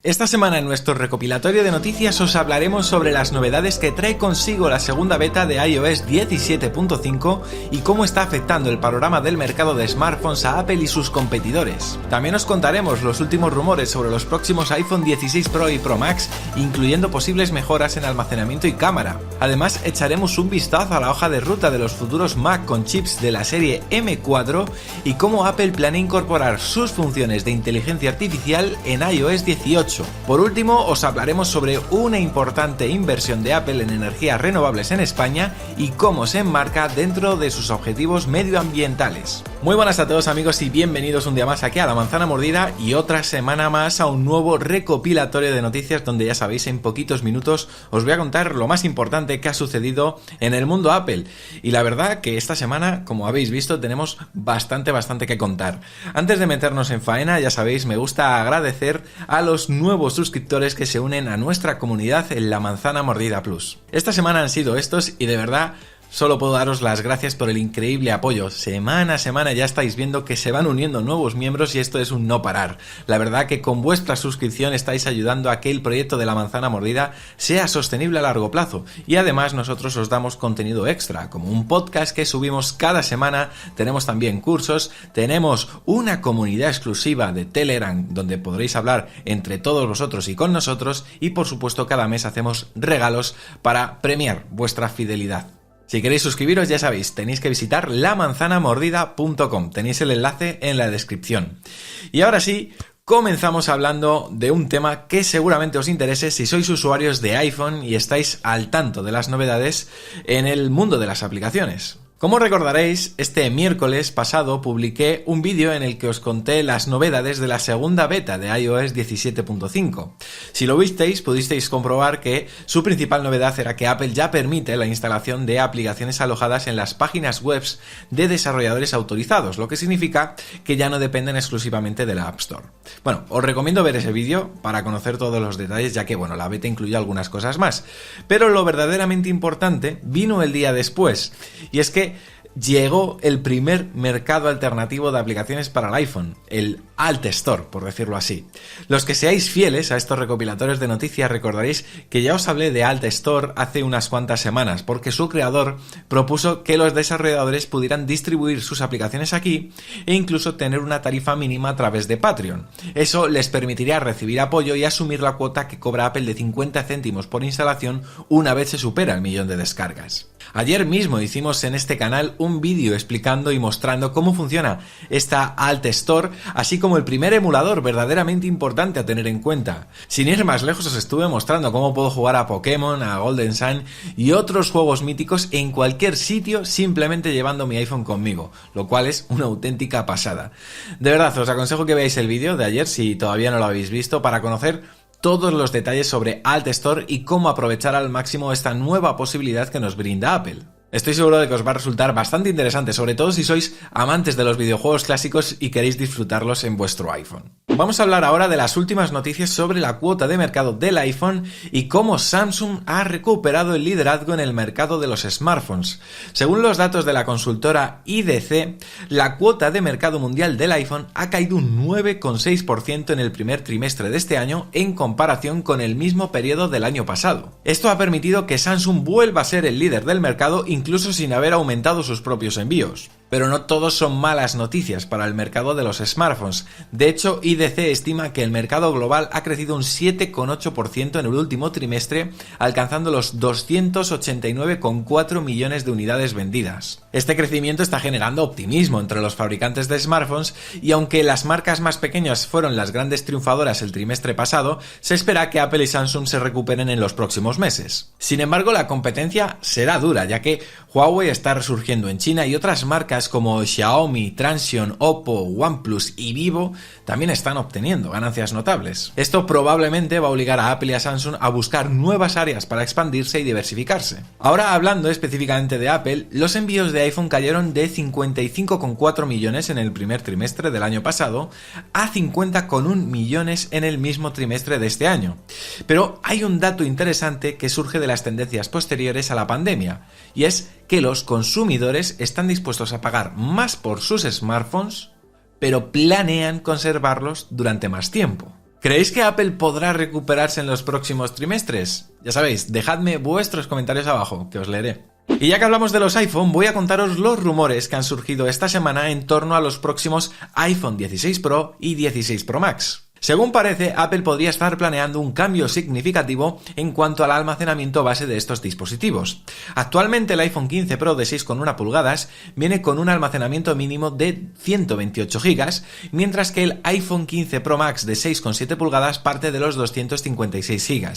Esta semana en nuestro recopilatorio de noticias os hablaremos sobre las novedades que trae consigo la segunda beta de iOS 17.5 y cómo está afectando el panorama del mercado de smartphones a Apple y sus competidores. También os contaremos los últimos rumores sobre los próximos iPhone 16 Pro y Pro Max, incluyendo posibles mejoras en almacenamiento y cámara. Además, echaremos un vistazo a la hoja de ruta de los futuros Mac con chips de la serie M4 y cómo Apple planea incorporar sus funciones de inteligencia artificial en iOS 18. Por último, os hablaremos sobre una importante inversión de Apple en energías renovables en España y cómo se enmarca dentro de sus objetivos medioambientales. Muy buenas a todos amigos y bienvenidos un día más aquí a La Manzana Mordida y otra semana más a un nuevo recopilatorio de noticias donde ya sabéis en poquitos minutos os voy a contar lo más importante que ha sucedido en el mundo Apple. Y la verdad que esta semana, como habéis visto, tenemos bastante que contar. Antes de meternos en faena, ya sabéis, me gusta agradecer a los nuevos suscriptores que se unen a nuestra comunidad en La Manzana Mordida Plus. Esta semana han sido estos y de verdad solo puedo daros las gracias por el increíble apoyo. Semana a semana ya estáis viendo que se van uniendo nuevos miembros y esto es un no parar. La verdad que con vuestra suscripción estáis ayudando a que el proyecto de La Manzana Mordida sea sostenible a largo plazo. Y además nosotros os damos contenido extra, como un podcast que subimos cada semana, tenemos también cursos, tenemos una comunidad exclusiva de Telegram donde podréis hablar entre todos vosotros y con nosotros y por supuesto cada mes hacemos regalos para premiar vuestra fidelidad. Si queréis suscribiros, ya sabéis, tenéis que visitar lamanzanamordida.com. Tenéis el enlace en la descripción. Y ahora sí, comenzamos hablando de un tema que seguramente os interese si sois usuarios de iPhone y estáis al tanto de las novedades en el mundo de las aplicaciones. Como recordaréis, este miércoles pasado publiqué un vídeo en el que os conté las novedades de la segunda beta de iOS 17.5. Si lo visteis, pudisteis comprobar que su principal novedad era que Apple ya permite la instalación de aplicaciones alojadas en las páginas web de desarrolladores autorizados, lo que significa que ya no dependen exclusivamente de la App Store. Bueno, os recomiendo ver ese vídeo para conocer todos los detalles, ya que bueno, la beta incluye algunas cosas más. Pero lo verdaderamente importante vino el día después, y es que llegó el primer mercado alternativo de aplicaciones para el iPhone, el Alt Store, por decirlo así. Los que seáis fieles a estos recopilatorios de noticias recordaréis que ya os hablé de Alt Store hace unas cuantas semanas, porque su creador propuso que los desarrolladores pudieran distribuir sus aplicaciones aquí e incluso tener una tarifa mínima a través de Patreon. Eso les permitiría recibir apoyo y asumir la cuota que cobra Apple de 50 céntimos por instalación una vez se supera el 1.000.000 de descargas. Ayer mismo hicimos en este canal un vídeo explicando y mostrando cómo funciona esta Alt Store, así como el primer emulador verdaderamente importante a tener en cuenta. Sin ir más lejos os estuve mostrando cómo puedo jugar a Pokémon, a Golden Sun y otros juegos míticos en cualquier sitio simplemente llevando mi iPhone conmigo, lo cual es una auténtica pasada. De verdad, os aconsejo que veáis el vídeo de ayer si todavía no lo habéis visto para conocer todos los detalles sobre Alt Store y cómo aprovechar al máximo esta nueva posibilidad que nos brinda Apple. Estoy seguro de que os va a resultar bastante interesante, sobre todo si sois amantes de los videojuegos clásicos y queréis disfrutarlos en vuestro iPhone. Vamos a hablar ahora de las últimas noticias sobre la cuota de mercado del iPhone y cómo Samsung ha recuperado el liderazgo en el mercado de los smartphones. Según los datos de la consultora IDC, la cuota de mercado mundial del iPhone ha caído un 9,6% en el primer trimestre de este año en comparación con el mismo periodo del año pasado. Esto ha permitido que Samsung vuelva a ser el líder del mercado incluso sin haber aumentado sus propios envíos. Pero no todos son malas noticias para el mercado de los smartphones. De hecho, IDC estima que el mercado global ha crecido un 7,8% en el último trimestre, alcanzando los 289,4 millones de unidades vendidas. Este crecimiento está generando optimismo entre los fabricantes de smartphones y aunque las marcas más pequeñas fueron las grandes triunfadoras el trimestre pasado, se espera que Apple y Samsung se recuperen en los próximos meses. Sin embargo, la competencia será dura, ya que Huawei está resurgiendo en China y otras marcas como Xiaomi, Transsion, Oppo, OnePlus y Vivo también están obteniendo ganancias notables. Esto probablemente va a obligar a Apple y a Samsung a buscar nuevas áreas para expandirse y diversificarse. Ahora, hablando específicamente de Apple, los envíos de iPhone cayeron de 55,4 millones en el primer trimestre del año pasado a 50,1 millones en el mismo trimestre de este año. Pero hay un dato interesante que surge de las tendencias posteriores a la pandemia, y es que los consumidores están dispuestos a pagar más por sus smartphones, pero planean conservarlos durante más tiempo. ¿Creéis que Apple podrá recuperarse en los próximos trimestres? Ya sabéis, dejadme vuestros comentarios abajo, que os leeré. Y ya que hablamos de los iPhone, voy a contaros los rumores que han surgido esta semana en torno a los próximos iPhone 16 Pro y 16 Pro Max. Según parece, Apple podría estar planeando un cambio significativo en cuanto al almacenamiento base de estos dispositivos. Actualmente el iPhone 15 Pro de 6,1 pulgadas viene con un almacenamiento mínimo de 128 GB, mientras que el iPhone 15 Pro Max de 6,7 pulgadas parte de los 256 GB.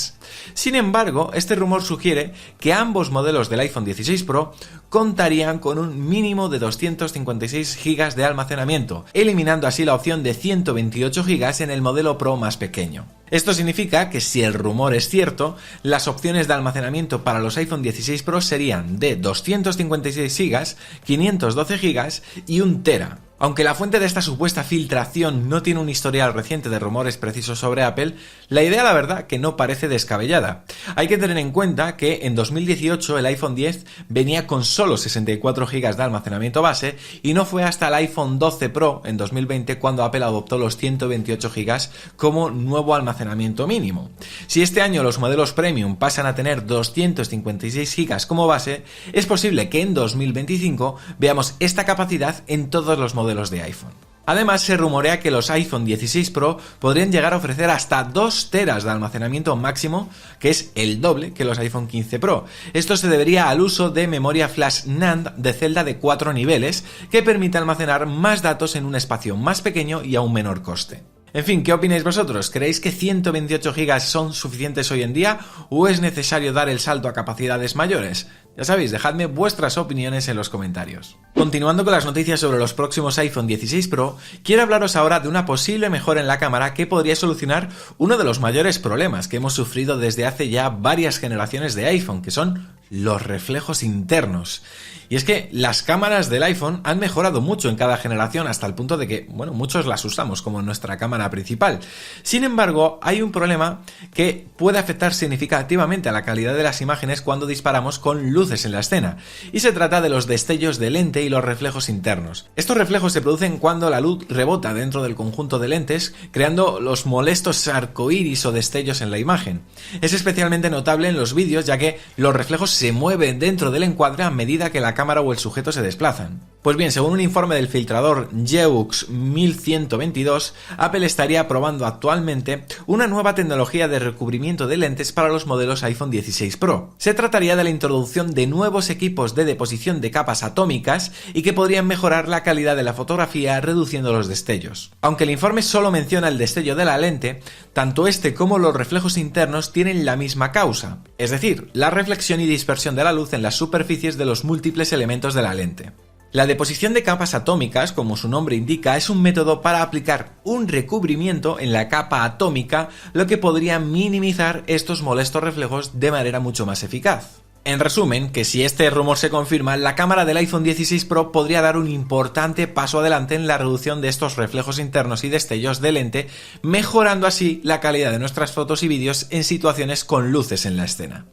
Sin embargo, este rumor sugiere que ambos modelos del iPhone 16 Pro contarían con un mínimo de 256 GB de almacenamiento, eliminando así la opción de 128 GB en el modelo Pro más pequeño. Esto significa que si el rumor es cierto, las opciones de almacenamiento para los iPhone 16 Pro serían de 256 GB, 512 GB y 1 TB. Aunque la fuente de esta supuesta filtración no tiene un historial reciente de rumores precisos sobre Apple, la idea la verdad que no parece descabellada. Hay que tener en cuenta que en 2018 el iPhone X venía con solo 64 GB de almacenamiento base y no fue hasta el iPhone 12 Pro en 2020 cuando Apple adoptó los 128 GB como nuevo almacenamiento mínimo. Si este año los modelos Premium pasan a tener 256 GB como base, es posible que en 2025 veamos esta capacidad en todos los modelos de iPhone. Además, se rumorea que los iPhone 16 Pro podrían llegar a ofrecer hasta 2 TB de almacenamiento máximo, que es el doble que los iPhone 15 Pro. Esto se debería al uso de memoria flash NAND de celda de 4 niveles, que permite almacenar más datos en un espacio más pequeño y a un menor coste. En fin, ¿qué opináis vosotros? ¿Creéis que 128 GB son suficientes hoy en día o es necesario dar el salto a capacidades mayores? Ya sabéis, dejadme vuestras opiniones en los comentarios. Continuando con las noticias sobre los próximos iPhone 16 Pro, quiero hablaros ahora de una posible mejora en la cámara que podría solucionar uno de los mayores problemas que hemos sufrido desde hace ya varias generaciones de iPhone, que son los reflejos internos. Y es que las cámaras del iPhone han mejorado mucho en cada generación hasta el punto de que, muchos las usamos como nuestra cámara principal. Sin embargo, hay un problema que puede afectar significativamente a la calidad de las imágenes cuando disparamos con luces en la escena. Y se trata de los destellos de lente y los reflejos internos. Estos reflejos se producen cuando la luz rebota dentro del conjunto de lentes, creando los molestos arcoíris o destellos en la imagen. Es especialmente notable en los vídeos, ya que los reflejos se mueven dentro del encuadre a medida que la cámara o el sujeto se desplazan. Pues bien, según un informe del filtrador Yeux 1122, Apple estaría probando actualmente una nueva tecnología de recubrimiento de lentes para los modelos iPhone 16 Pro. Se trataría de la introducción de nuevos equipos de deposición de capas atómicas y que podrían mejorar la calidad de la fotografía reduciendo los destellos. Aunque el informe solo menciona el destello de la lente, tanto este como los reflejos internos tienen la misma causa, es decir, la reflexión y dispersión de la luz en las superficies de los múltiples elementos de la lente. La deposición de capas atómicas, como su nombre indica, es un método para aplicar un recubrimiento en la capa atómica, lo que podría minimizar estos molestos reflejos de manera mucho más eficaz. En resumen, que si este rumor se confirma, la cámara del iPhone 16 Pro podría dar un importante paso adelante en la reducción de estos reflejos internos y destellos de lente, mejorando así la calidad de nuestras fotos y vídeos en situaciones con luces en la escena.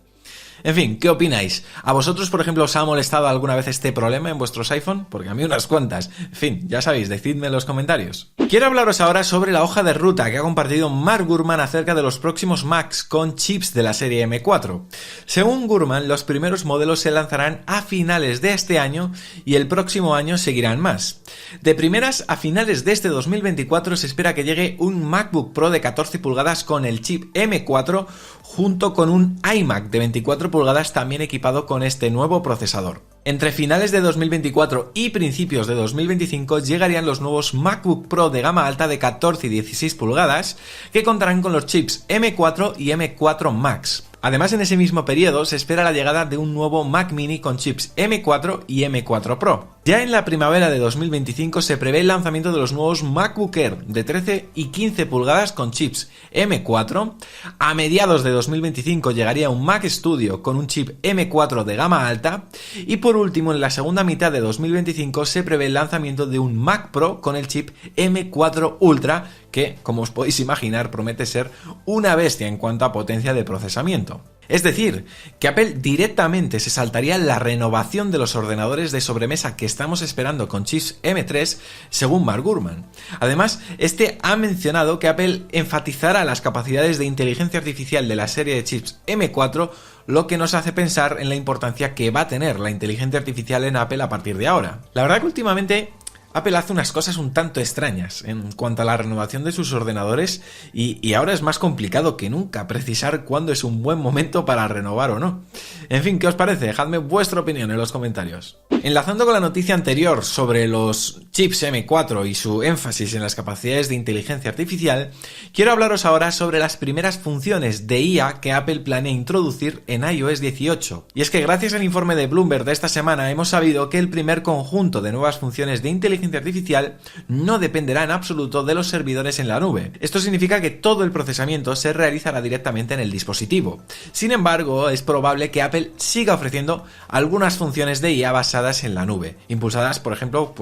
En fin, ¿qué opináis? ¿A vosotros, por ejemplo, os ha molestado alguna vez este problema en vuestros iPhone? Porque a mí unas cuantas. En fin, ya sabéis, decidme en los comentarios. Quiero hablaros ahora sobre la hoja de ruta que ha compartido Mark Gurman acerca de los próximos Macs con chips de la serie M4. Según Gurman, los primeros modelos se lanzarán a finales de este año y el próximo año seguirán más. De primeras, a finales de este 2024 se espera que llegue un MacBook Pro de 14 pulgadas con el chip M4 junto con un iMac de 24 pulgadas también equipado con este nuevo procesador. Entre finales de 2024 y principios de 2025 llegarían los nuevos MacBook Pro de gama alta de 14 y 16 pulgadas que contarán con los chips M4 y M4 Max. Además, en ese mismo periodo se espera la llegada de un nuevo Mac Mini con chips M4 y M4 Pro. Ya en la primavera de 2025 se prevé el lanzamiento de los nuevos MacBook Air de 13 y 15 pulgadas con chips M4. A mediados de 2025 llegaría un Mac Studio con un chip M4 de gama alta. Y por último, en la segunda mitad de 2025 se prevé el lanzamiento de un Mac Pro con el chip M4 Ultra, que, como os podéis imaginar, promete ser una bestia en cuanto a potencia de procesamiento. Es decir, que Apple directamente se saltaría la renovación de los ordenadores de sobremesa que estamos esperando con chips M3, según Mark Gurman. Además, este ha mencionado que Apple enfatizará las capacidades de inteligencia artificial de la serie de chips M4, lo que nos hace pensar en la importancia que va a tener la inteligencia artificial en Apple a partir de ahora. La verdad que últimamente Apple hace unas cosas un tanto extrañas en cuanto a la renovación de sus ordenadores y ahora es más complicado que nunca precisar cuándo es un buen momento para renovar o no. En fin, ¿qué os parece? Dejadme vuestra opinión en los comentarios. Enlazando con la noticia anterior sobre los chips M4 y su énfasis en las capacidades de inteligencia artificial, quiero hablaros ahora sobre las primeras funciones de IA que Apple planea introducir en iOS 18. Y es que gracias al informe de Bloomberg de esta semana hemos sabido que el primer conjunto de nuevas funciones de inteligencia artificial no dependerá en absoluto de los servidores en la nube. Esto significa que todo el procesamiento se realizará directamente en el dispositivo. Sin embargo, es probable que Apple siga ofreciendo algunas funciones de IA basadas en la nube, impulsadas, por ejemplo,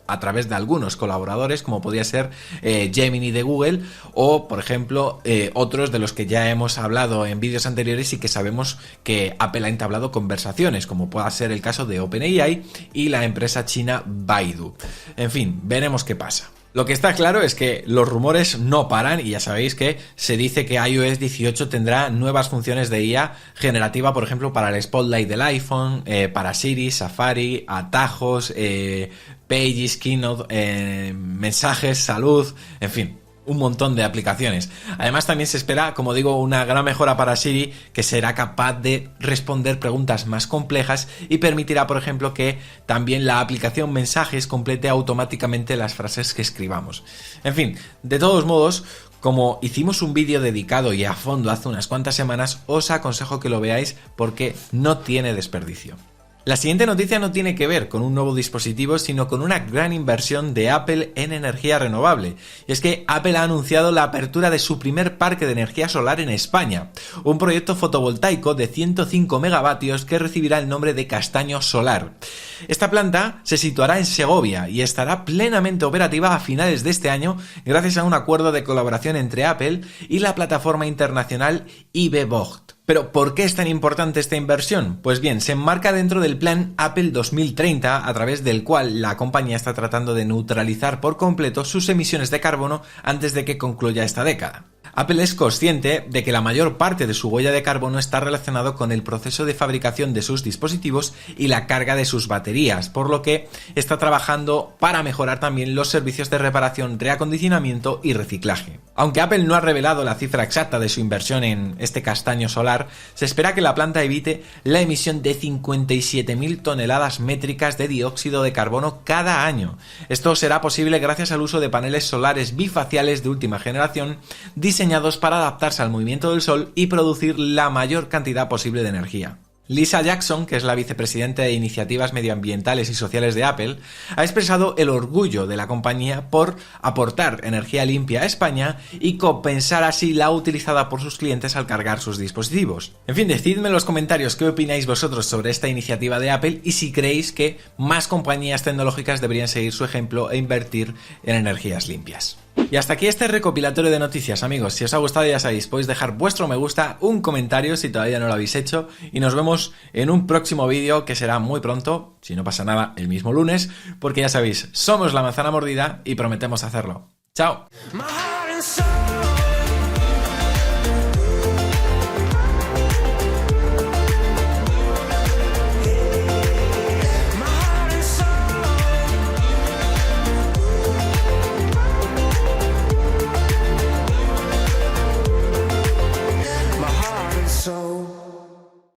a través de algunos colaboradores, como podría ser Gemini de Google o, por ejemplo, otros de los que ya hemos hablado en vídeos anteriores y que sabemos que Apple ha entablado conversaciones, como pueda ser el caso de OpenAI y la empresa china Baidu. En fin, veremos qué pasa. Lo que está claro es que los rumores no paran y ya sabéis que se dice que iOS 18 tendrá nuevas funciones de IA generativa, por ejemplo, para el Spotlight del iPhone, para Siri, Safari, atajos, Pages, Keynote, mensajes, salud, en fin, un montón de aplicaciones. Además, también se espera, como digo, una gran mejora para Siri, que será capaz de responder preguntas más complejas y permitirá, por ejemplo, que también la aplicación Mensajes complete automáticamente las frases que escribamos. En fin, de todos modos, como hicimos un vídeo dedicado y a fondo hace unas cuantas semanas, os aconsejo que lo veáis porque no tiene desperdicio. La siguiente noticia no tiene que ver con un nuevo dispositivo, sino con una gran inversión de Apple en energía renovable. Y es que Apple ha anunciado la apertura de su primer parque de energía solar en España, un proyecto fotovoltaico de 105 megavatios que recibirá el nombre de Castaño Solar. Esta planta se situará en Segovia y estará plenamente operativa a finales de este año gracias a un acuerdo de colaboración entre Apple y la plataforma internacional IBVOGT. Pero, ¿por qué es tan importante esta inversión? Pues bien, se enmarca dentro del plan Apple 2030, a través del cual la compañía está tratando de neutralizar por completo sus emisiones de carbono antes de que concluya esta década. Apple es consciente de que la mayor parte de su huella de carbono está relacionado con el proceso de fabricación de sus dispositivos y la carga de sus baterías, por lo que está trabajando para mejorar también los servicios de reparación, reacondicionamiento y reciclaje. Aunque Apple no ha revelado la cifra exacta de su inversión en este castaño solar, se espera que la planta evite la emisión de 57.000 toneladas métricas de dióxido de carbono cada año. Esto será posible gracias al uso de paneles solares bifaciales de última generación, diseñados para adaptarse al movimiento del sol y producir la mayor cantidad posible de energía. Lisa Jackson, que es la vicepresidenta de Iniciativas Medioambientales y Sociales de Apple, ha expresado el orgullo de la compañía por aportar energía limpia a España y compensar así la utilizada por sus clientes al cargar sus dispositivos. En fin, decidme en los comentarios qué opináis vosotros sobre esta iniciativa de Apple y si creéis que más compañías tecnológicas deberían seguir su ejemplo e invertir en energías limpias. Y hasta aquí este recopilatorio de noticias, amigos. Si os ha gustado, ya sabéis, podéis dejar vuestro me gusta, un comentario si todavía no lo habéis hecho, y nos vemos en un próximo vídeo que será muy pronto, si no pasa nada, el mismo lunes, porque ya sabéis, somos La Manzana Mordida y prometemos hacerlo. ¡Chao! So